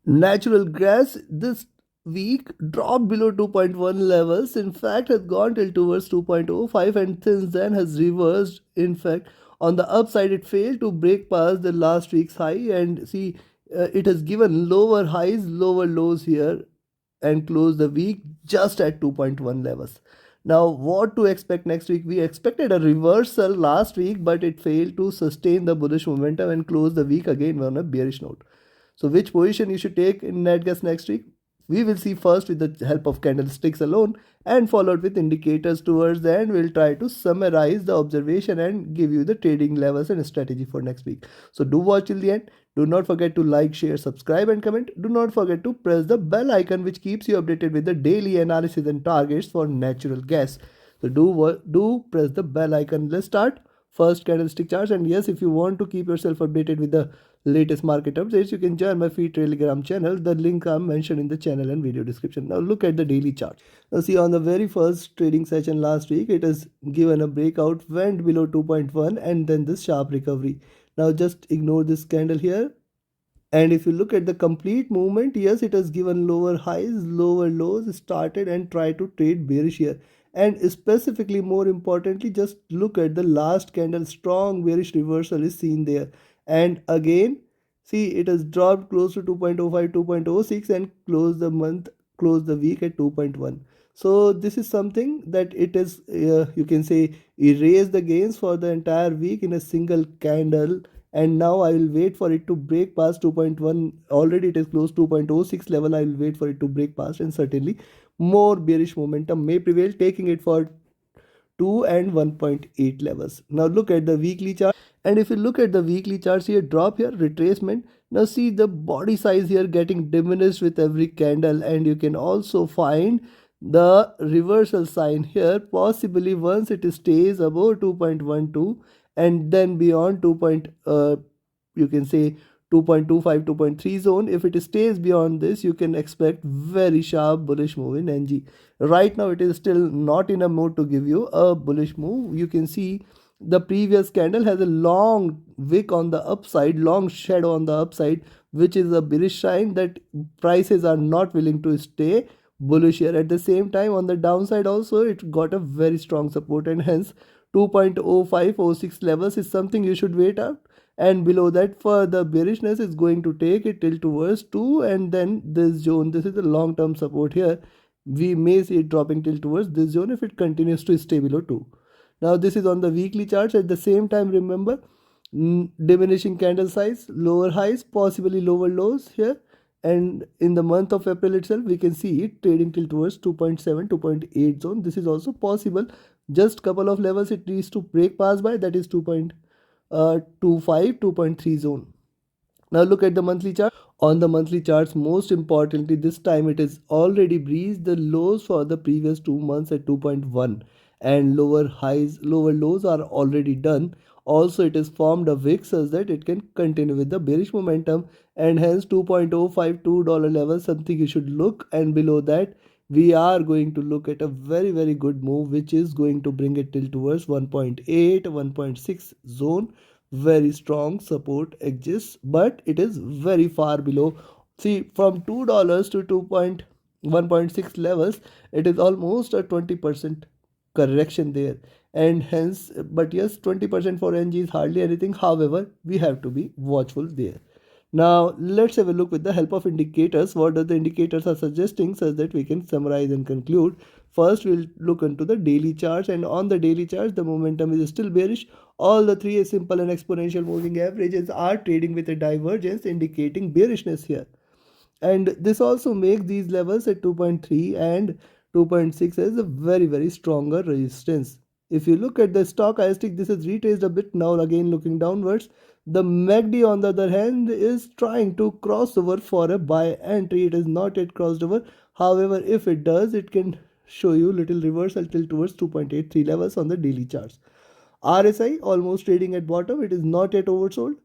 Natural gas this week dropped below 2.1 levels. In fact, has gone till towards 2.05 and since then has reversed. In fact, on the upside, it failed to break past the last week's high and see it has given lower highs, lower lows here and closed the week just at 2.1 levels. Now, what to expect next week? We expected a reversal last week, but it failed to sustain the bullish momentum and close the week again on a bearish note. So which position you should take in NatGas next week? We will see first with the help of candlesticks alone and followed with indicators towards the end. We'll try to summarize the observation and give you the trading levels and strategy for next week. So do watch till the end. Do not forget to like, share, subscribe and comment. Do not forget to press the bell icon which keeps you updated with the daily analysis and targets for natural gas. So do press the bell icon. Let's start first candlestick charts. And yes, if you want to keep yourself updated with the latest market updates, you can join my free Telegram channel. The link I'm mentioned in the channel and video description. Now look at the daily chart. Now see, on the very first trading session last week, it has given a breakout, went below 2.1 and then this sharp recovery. Now just ignore this candle here. And if you look at the complete movement, yes, it has given lower highs, lower lows, started and tried to trade bearish here. And specifically, more importantly, just look at the last candle, strong bearish reversal is seen there. And again, see, it has dropped close to 2.05, 2.06 and closed the week at 2.1. So this is something that it is, you can say, erased the gains for the entire week in a single candle. And now I will wait for it to break past 2.1. Already it is close to 2.06 level. I will wait for it to break past and certainly more bearish momentum may prevail, taking it for 2 and 1.8 levels. Now look at the weekly chart. And if you look at the weekly charts here, drop here, retracement. Now see the body size here getting diminished with every candle, and you can also find the reversal sign here, possibly once it stays above 2.12 and then beyond 2. You can say 2.25 2.3 zone. If it stays beyond this, you can expect very sharp bullish move in NG. Right now it is still not in a mode to give you a bullish move. You can see the previous candle has a long wick on the upside, long shadow on the upside, which is a bearish sign that prices are not willing to stay bullish here. At the same time, on the downside also, it got a very strong support and hence 2.0506 levels is something you should wait out, and below that further bearishness is going to take it till towards 2 and then this zone. This is the long term support here. We may see it dropping till towards this zone if it continues to stay below 2. Now this is on the weekly charts. At the same time, remember, diminishing candle size, lower highs, possibly lower lows here. And in the month of April itself, we can see it trading till towards 2.7 2.8 zone. This is also possible. Just couple of levels it needs to break past by, that is 2.25 2.3 zone. Now look at the monthly chart. On the monthly charts, most importantly, this time it is already breached the lows for the previous 2 months at 2.1 and lower lows are already done. Also, it is formed a wick such that it can continue with the bearish momentum, and hence $2.052 level something you should look, and below that we are going to look at a very good move which is going to bring it till towards 1.8 1.6 zone. Very strong support exists, but it is very far below. See, from $2 to 2.1.6 levels, it is almost a 20% correction there, and hence, but yes, 20% for NG is hardly anything. However, we have to be watchful there. Now let's have a look with the help of indicators. What are the indicators are suggesting such that we can summarize and conclude. First, we'll look into the daily charts, and on the daily charts, the momentum is still bearish. All the three simple and exponential moving averages are trading with a divergence, indicating bearishness here. And this also makes these levels at 2.3 and 2.6 as a very stronger resistance. If you look at the stochastic, this is retraced a bit. Now again looking downwards, the MACD on the other hand is trying to cross over for a buy entry. It is not yet crossed over. However, if it does, it can show you little reversal till towards 2.83 levels on the daily charts. RSI almost trading at bottom. It is not yet oversold.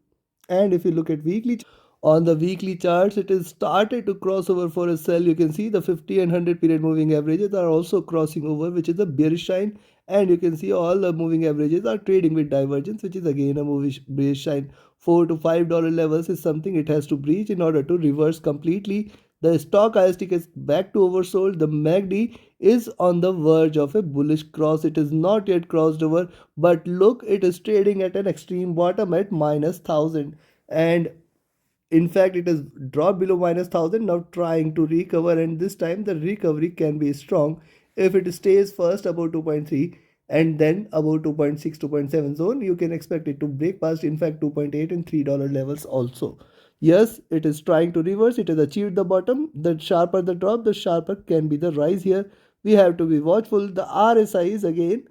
And if you look at weekly, on the weekly charts, it is started to cross over for a sell. You can see the 50 and 100 period moving averages are also crossing over, which is a bearish sign. and you can see all the moving averages are trading with divergence, which is again a bearish sign. $4 to $5 levels is something it has to breach in order to reverse completely. The stock IST is back to oversold. The MACD is on the verge of a bullish cross. It is not yet crossed over, but look, it is trading at an extreme bottom at -1000, and in fact it has dropped below -1000, now trying to recover, and this time the recovery can be strong if it stays first above 2.3 and then above 2.6 2.7 zone. You can expect it to break past, in fact, 2.8 and $3 levels also. Yes, it is trying to reverse. It has achieved the bottom. The sharper the drop, the sharper can be the rise here. We have to be watchful. The RSI is again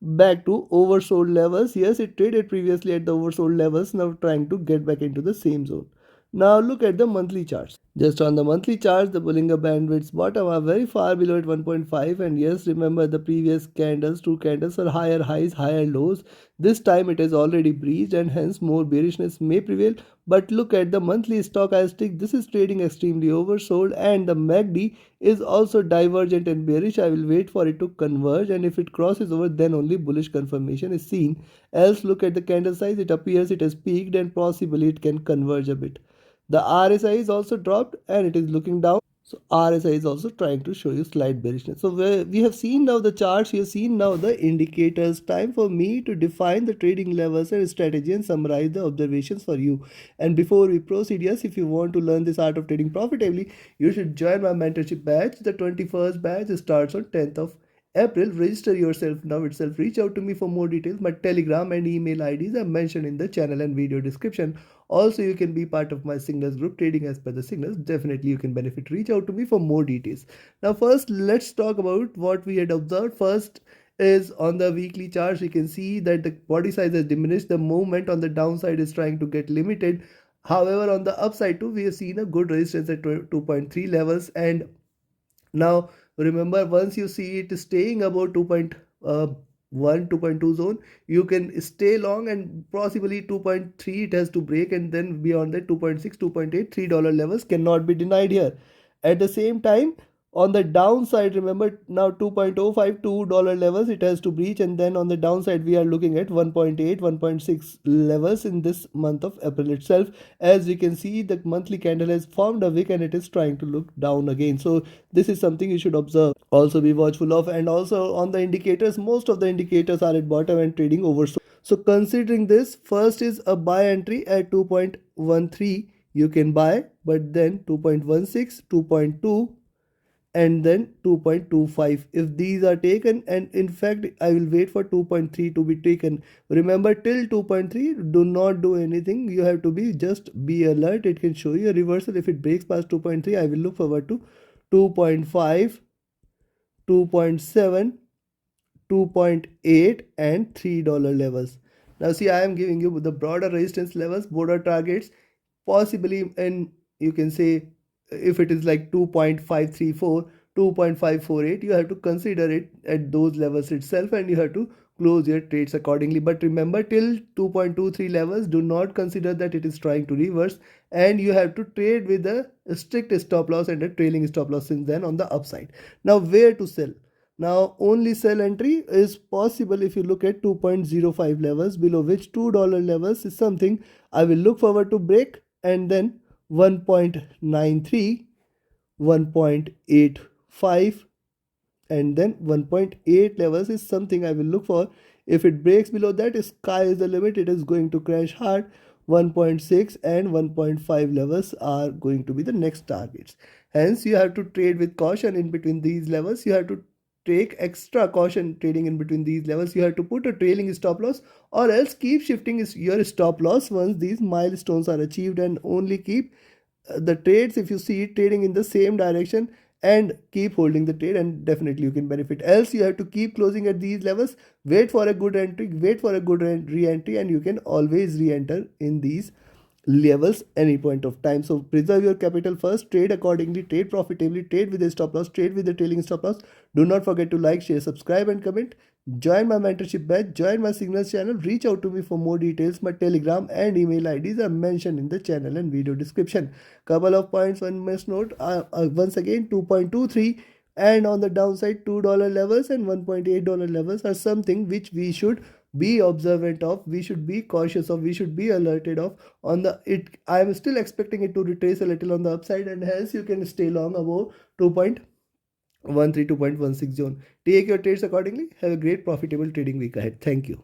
back to oversold levels. Yes, it traded previously at the oversold levels, now trying to get back into the same zone. Now look at the monthly charts. Just on the monthly charts, the Bollinger Bandwidth's bottom are very far below at 1.5, and yes, remember the previous candles, two candles are higher highs, higher lows. This time it has already breached, and hence more bearishness may prevail. But look at the monthly stochastic, this is trading extremely oversold, and the MACD is also divergent and bearish. I will wait for it to converge, and if it crosses over, then only bullish confirmation is seen. Else, look at the candle size, it appears it has peaked and possibly it can converge a bit. The RSI is also dropped and it is looking down. So RSI is also trying to show you slight bearishness. So we have seen now the charts, we have seen now the indicators. Time for me to define the trading levels and strategy and summarize the observations for you. And before we proceed, yes, if you want to learn this art of trading profitably, you should join my mentorship batch. The 21st batch starts on 10th of April. Register yourself now itself. Reach out to me for more details. My Telegram and email IDs are mentioned in the channel and video description. Also, you can be part of my signals group, trading as per the signals. Definitely you can benefit. Reach out to me for more details. Now first, let's talk about what we had observed. First is on the weekly charts. You can see that the body size has diminished. The movement on the downside is trying to get limited. However, on the upside too, we have seen a good resistance at 2.3 levels, and now remember, once you see it staying above 2.1 2.2 zone, you can stay long, and possibly 2.3 it has to break, and then beyond that 2.6 2.8 $3 levels cannot be denied here. At the same time, on the downside, remember now 2.05 $2 levels it has to breach, and then on the downside we are looking at 1.8 1.6 levels in this month of April itself. As we can see, the monthly candle has formed a wick and it is trying to look down again. So this is something you should observe, also be watchful of. And also on the indicators, most of the indicators are at bottom and trading over. So considering this, first is a buy entry at 2.13, you can buy, but then 2.16 2.2 and then 2.25 if these are taken, and in fact I will wait for 2.3 to be taken. Remember, till 2.3 do not do anything. You have to be alert. It can show you a reversal. If it breaks past 2.3, I will look forward to 2.5 2.7 2.8 and $3 levels. Now see, I am giving you the broader resistance levels, broader targets, possibly, and you can say if it is like 2.534 2.548, you have to consider it at those levels itself, and you have to close your trades accordingly. But remember, till 2.23 levels, do not consider that it is trying to reverse, and you have to trade with a strict stop loss and a trailing stop loss since then on the upside. Now where to sell? Now only sell entry is possible if you look at 2.05 levels, below which $2 levels is something I will look forward to break, and then 1.93 1.85 and then 1.8 levels is something I will look for. If it breaks below that, sky is the limit. It is going to crash hard. 1.6 and 1.5 levels are going to be the next targets. Hence, you have to trade with caution in between these levels. You have to take extra caution trading in between these levels. You have to put a trailing stop loss, or else keep shifting your stop loss once these milestones are achieved, and only keep the trades if you see it trading in the same direction, and keep holding the trade, and definitely you can benefit. Else you have to keep closing at these levels, wait for a good entry, wait for a good re-entry, and you can always re-enter in these levels any point of time. So preserve your capital first, trade accordingly, trade profitably, trade with a stop loss, trade with a trailing stop loss. Do not forget to like, share, subscribe and comment. Join my mentorship batch, join my signals channel. Reach out to me for more details. My Telegram and email IDs are mentioned in the channel and video description. Couple of points one must note. Once again, 2.23 And on the downside, $2 levels and $1.8 levels are something which we should be observant of, we should be cautious of, we should be alerted of. On the it I am still expecting it to retrace a little on the upside, and hence you can stay long above 2.13, 2.16 zone. Take your trades accordingly. Have a great profitable trading week ahead. Thank you.